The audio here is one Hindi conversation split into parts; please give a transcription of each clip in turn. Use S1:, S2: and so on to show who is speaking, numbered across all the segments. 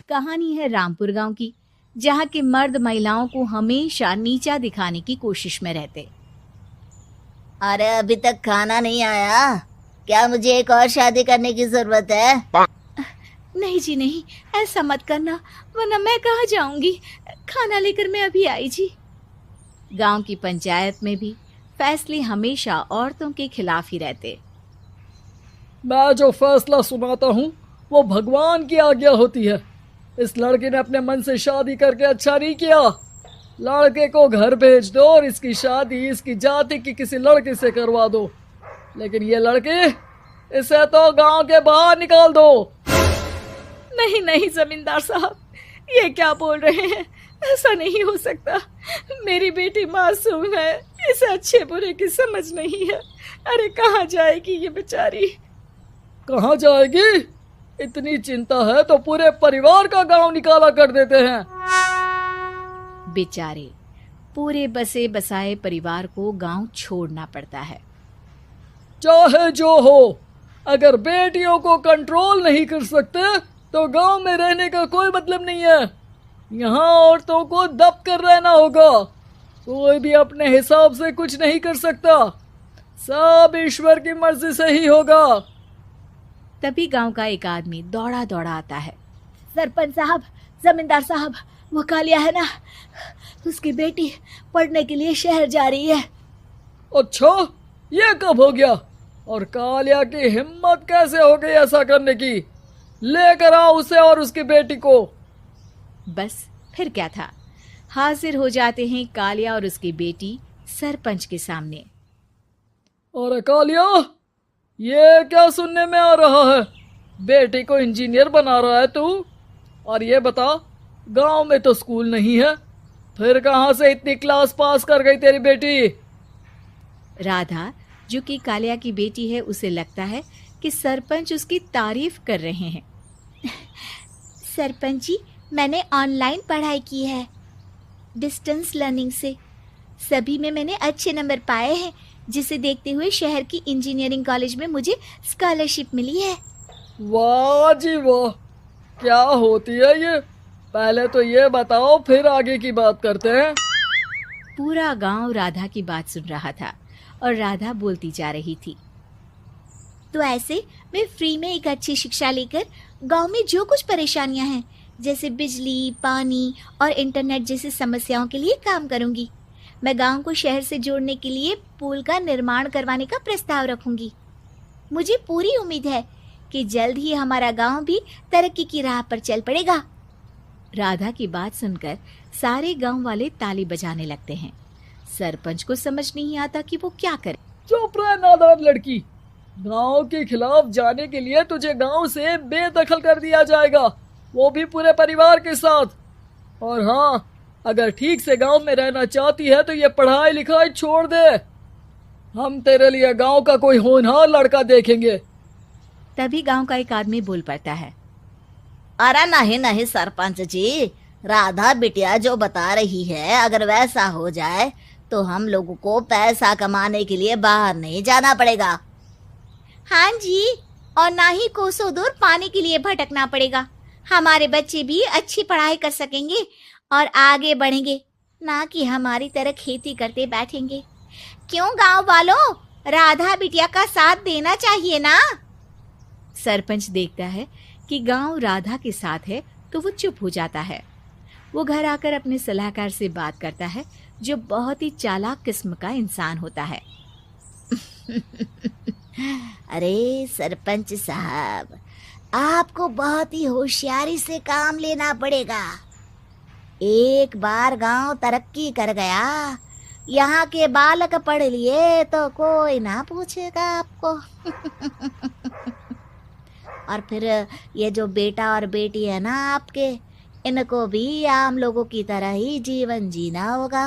S1: कहानी है रामपुर गांव की, जहां के मर्द महिलाओं को हमेशा नीचा दिखाने की कोशिश में रहते।
S2: अरे अभी तक खाना नहीं आया, क्या मुझे एक और शादी करने की जरूरत है?
S1: नहीं जी नहीं, ऐसा मत करना, वरना मैं कहाँ जाऊंगी। खाना लेकर मैं अभी आई जी। गांव की पंचायत में भी फैसले हमेशा औरतों के खिलाफ ही रहते।
S3: मैं जो फैसला सुनाता हूँ वो भगवान की आज्ञा होती है। इस लड़के ने अपने मन से शादी करके अच्छा नहीं किया। लड़के को घर भेज दो और इसकी शादी इसकी जाति की किसी लड़के से करवा दो, लेकिन ये लड़के, इसे तो गांव के बाहर निकाल दो।
S1: नहीं नहीं जमींदार साहब, ये क्या बोल रहे हैं? ऐसा नहीं हो सकता। मेरी बेटी मासूम है, इसे अच्छे बुरे की समझ नहीं है। अरे कहाँ जाएगी ये बेचारी?
S3: कहाँ जाएगी? इतनी चिंता है तो पूरे परिवार का गांव निकाला कर देते हैं।
S1: बेचारे पूरे बसे बसाए परिवार को गांव छोड़ना पड़ता है।
S3: चाहे जो हो, अगर बेटियों को कंट्रोल नहीं कर सकते तो गांव में रहने का कोई मतलब नहीं है। यहाँ औरतों को दब कर रहना होगा। कोई भी अपने हिसाब से कुछ नहीं कर सकता, सब ईश्वर की मर्जी से ही होगा।
S1: तभी गांव का एक आदमी दौड़ा दौड़ा आता है। सरपंच साहब, जमींदार साहब, वो कालिया है ना, उसकी बेटी पढ़ने के लिए शहर जा रही है।
S3: अच्छा, ये कब हो गया? और कालिया की हिम्मत कैसे हो गई ऐसा करने की? लेकर आओ उसे और उसकी बेटी को।
S1: बस फिर क्या था, हाजिर हो जाते हैं कालिया और उसकी बेटी सरपंच के सामने।
S3: अरे कालिया, ये क्या सुनने में आ रहा है? बेटी को इंजीनियर बना रहा है तू? और ये बता, गांव में तो स्कूल नहीं है, फिर कहां से इतनी क्लास पास कर गई तेरी बेटी?
S1: राधा, जो कि कालिया की बेटी है, उसे लगता है कि सरपंच उसकी तारीफ कर रहे हैं। सरपंच जी, मैंने ऑनलाइन पढ़ाई की है, डिस्टेंस लर्निंग से। सभी में मैंने अच्छे नंबर पाए हैं, जिसे देखते हुए शहर की इंजीनियरिंग कॉलेज में मुझे स्कॉलरशिप मिली है।
S3: वाह जी वाह, क्या होती है ये? पहले तो ये बताओ, फिर आगे की बात करते हैं।
S1: पूरा गांव राधा की बात सुन रहा था और राधा बोलती जा रही थी। तो ऐसे मैं फ्री में एक अच्छी शिक्षा लेकर गांव में जो कुछ परेशानियां हैं, जैसे बिजली, पानी और इंटरनेट जैसी समस्याओं के लिए काम करूंगी। मैं गांव को शहर से जोड़ने के लिए पुल का निर्माण करवाने का प्रस्ताव रखूंगी। मुझे पूरी उम्मीद है कि जल्द ही हमारा गांव भी तरक्की की राह पर चल पड़ेगा। राधा की बात सुनकर सारे गांव वाले ताली बजाने लगते हैं। सरपंच को समझ नहीं आता कि वो क्या करे।
S3: चुप रह नादान लड़की, गांव के खिलाफ जाने के लिए तुझे गांव से बेदखल कर दिया जाएगा, वो भी पूरे परिवार के साथ। और हाँ, अगर ठीक से गांव में रहना चाहती है तो ये पढ़ाई लिखाई छोड़ दे। हम तेरे लिए गांव का कोई होनहार लड़का देखेंगे।
S1: तभी गांव का एक आदमी बोल पड़ता है।
S2: अरे नहीं नहीं सरपंच जी, राधा बिटिया जो बता रही है, अगर वैसा हो जाए तो हम लोगों को पैसा कमाने के लिए बाहर नहीं जाना पड़ेगा। हाँ जी, और ना ही कोसों दूर पानी के लिए भटकना पड़ेगा। हमारे बच्चे भी अच्छी पढ़ाई कर सकेंगे और आगे बढ़ेंगे, ना कि हमारी तरह खेती करते बैठेंगे। क्यों गांव वालों, राधा बिटिया का साथ देना चाहिए ना।
S1: सरपंच देखता है कि गांव राधा के साथ है तो वो चुप हो जाता है। वो घर आकर अपने सलाहकार से बात करता है, जो बहुत ही चालाक किस्म का इंसान होता है।
S2: अरे सरपंच साहब, आपको बहुत ही होशियारी से काम लेना पड़ेगा। एक बार गांव तरक्की कर गया, यहाँ के बालक पढ़ लिए तो कोई ना पूछेगा आपको। और फिर ये जो बेटा और बेटी है ना आपके, इनको भी आम लोगों की तरह ही जीवन जीना होगा।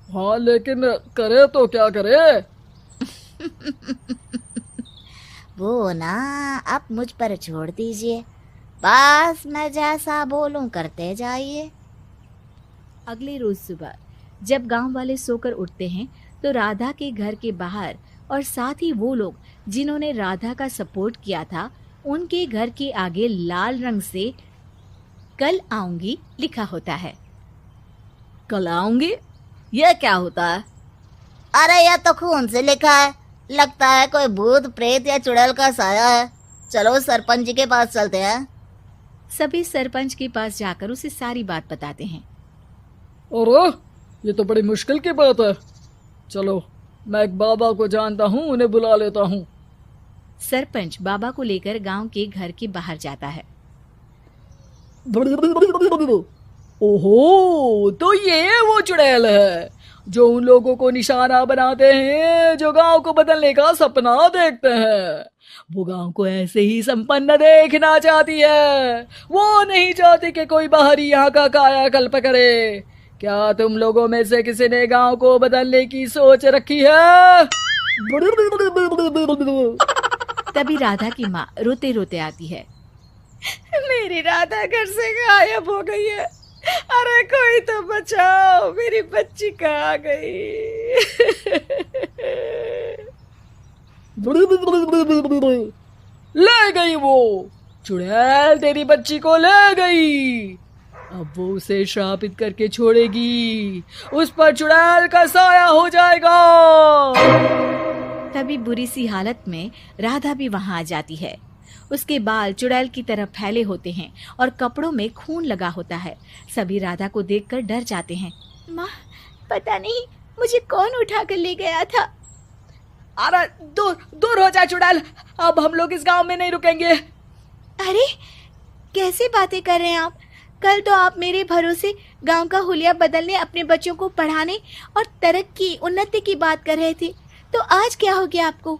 S3: हाँ, लेकिन करे तो क्या करे?
S2: वो ना आप मुझ पर छोड़ दीजिए, बस मैं जैसा बोलूं करते जाइए।
S1: अगले रोज सुबह जब गांव वाले सोकर उठते हैं तो राधा के घर के बाहर और साथ ही वो लोग जिन्होंने राधा का सपोर्ट किया था, उनके घर के आगे लाल रंग से कल आऊंगी लिखा होता है।
S2: कल आऊंगी, यह क्या होता है? अरे यह तो खून से लिखा है, लगता है कोई भूत प्रेत या चुड़ैल का साया है। चलो सरपंच जी के पास चलते हैं।
S1: सभी सरपंच के पास जाकर उसे सारी बात बताते हैं।
S3: अरे ये तो बड़ी मुश्किल की बात है। चलो मैं एक बाबा को जानता हूँ, उन्हें बुला लेता हूँ।
S1: सरपंच बाबा को लेकर गांव के घर के बाहर जाता है।
S3: ओहो, तो ये वो चुड़ैल है जो उन लोगों को निशाना बनाते हैं जो गांव को बदलने का सपना देखते हैं। वो गांव को ऐसे ही संपन्न देखना चाहती है। वो नहीं चाहती कि कोई बाहरी यहाँ का कायाकल्प करे। क्या तुम लोगों में से किसी ने गांव को बदलने की सोच रखी है?
S1: तभी राधा की माँ रोते रोते आती है। मेरी राधा घर से गायब हो गई है। अरे कोई तो बचाओ, मेरी बच्ची कहाँ गई?
S3: ले गई वो चुड़ैल, तेरी बच्ची को ले गई। अब वो उसे श्रापित करके छोड़ेगी, उस पर चुड़ैल का साया हो जाएगा।
S1: तभी बुरी सी हालत में राधा भी वहां आ जाती है। उसके बाल चुड़ैल की तरह फैले होते हैं और कपड़ों में खून लगा होता है। सभी राधा को देखकर डर जाते हैं। माँ, पता नहीं मुझे कौन उठा कर ले गया था।
S3: अरे दूर दूर हो जा चुड़ैल, अब हम लोग इस गांव में नहीं रुकेंगे।
S1: अरे कैसे बातें कर रहे हैं आप? कल तो आप मेरे भरोसे गांव का हुलिया बदलने, अपने बच्चों को पढ़ाने और तरक्की उन्नति की बात कर रहे थे, तो आज क्या हो गया आपको?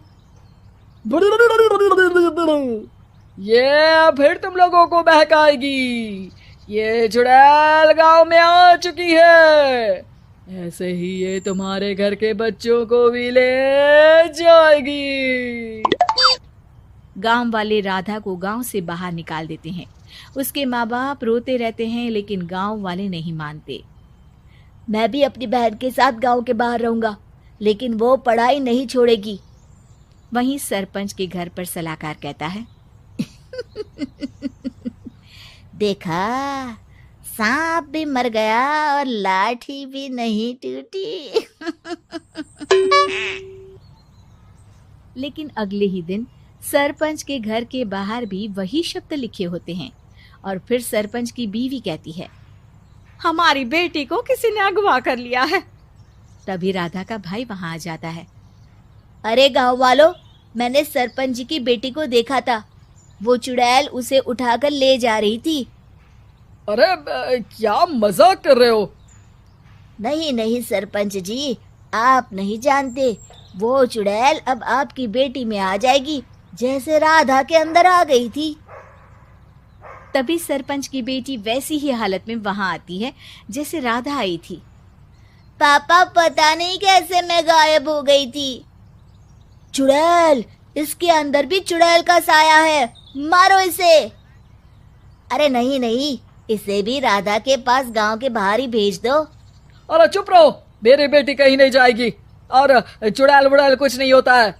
S3: ये फिर तुम लोगों को बहकाएगी। ये चुड़ैल गांव में आ चुकी है, ऐसे ही ये तुम्हारे घर के बच्चों को भी ले जाएगी।
S1: गांव वाले राधा को गांव से बाहर निकाल देते हैं। उसके माँ बाप रोते रहते हैं, लेकिन गांव वाले नहीं मानते।
S2: मैं भी अपनी बहन के साथ गांव के बाहर रहूंगा, लेकिन वो पढ़ाई नहीं छोड़ेगी।
S1: वहीं सरपंच के घर पर सलाहकार कहता है।
S2: देखा, सांप भी मर गया और लाठी भी नहीं टूटी।
S1: लेकिन अगले ही दिन सरपंच के घर के बाहर भी वही शब्द लिखे होते हैं। और फिर सरपंच की बीवी कहती है, हमारी बेटी को किसी ने अगवा कर लिया है। तभी राधा का भाई वहां आ जाता है।
S2: अरे गांव वालों, मैंने सरपंच जी की बेटी को देखा था। वो चुड़ैल उसे उठाकर ले जा रही थी।
S3: अरे क्या मजाक कर रहे हो?
S2: नहीं नहीं सरपंच जी, आप नहीं जानते। वो चुड़ैल अब आपकी बेटी में आ जाएगी, जैसे राधा के अंदर आ गई थी।
S1: तभी सरपंच की बेटी वैसी ही हालत में वहां आती है जैसे राधा आई थी।
S2: पापा, पता नहीं कैसे मैं गायब हो गई थी। चुड़ैल, इसके अंदर भी चुड़ैल का साया है, मारो इसे। अरे नहीं नहीं, इसे भी राधा के पास गांव के बाहर ही भेज दो।
S3: अरे चुप रहो, मेरी बेटी कहीं नहीं जाएगी और चुड़ैल बुड़ैल कुछ नहीं होता है।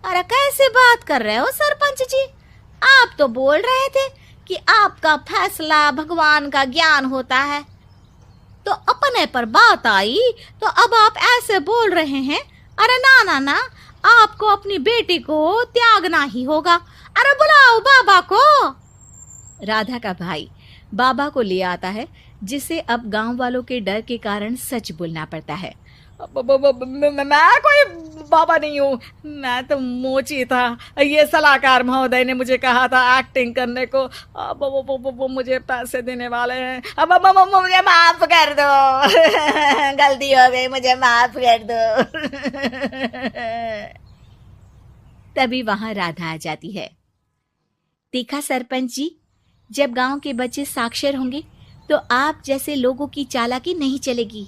S1: अरे कैसे बात कर रहे हो सरपंच जी? आप तो बोल रहे थे कि आपका फैसला भगवान का ज्ञान होता है, तो अपने पर बात आई तो अब आप ऐसे बोल रहे हैं। अरे ना ना ना, आपको अपनी बेटी को त्यागना ही होगा। अरे बुलाओ बाबा को। राधा का भाई बाबा को ले आता है, जिसे अब गांव वालों के डर के कारण सच बोलना पड़ता है।
S3: मैं कोई बाबा नहीं हूँ, मैं तो मोची था। ये सलाहकार महोदय ने मुझे कहा था एक्टिंग करने को। अब वो मुझे पैसे देने वाले हैं। अब मुझे माफ कर दो।
S2: गलती हो गई, मुझे माफ कर दो।
S1: तभी वहां राधा आ जाती है। देखा सरपंच जी, जब गांव के बच्चे साक्षर होंगे तो आप जैसे लोगों की चालाकी नहीं चलेगी।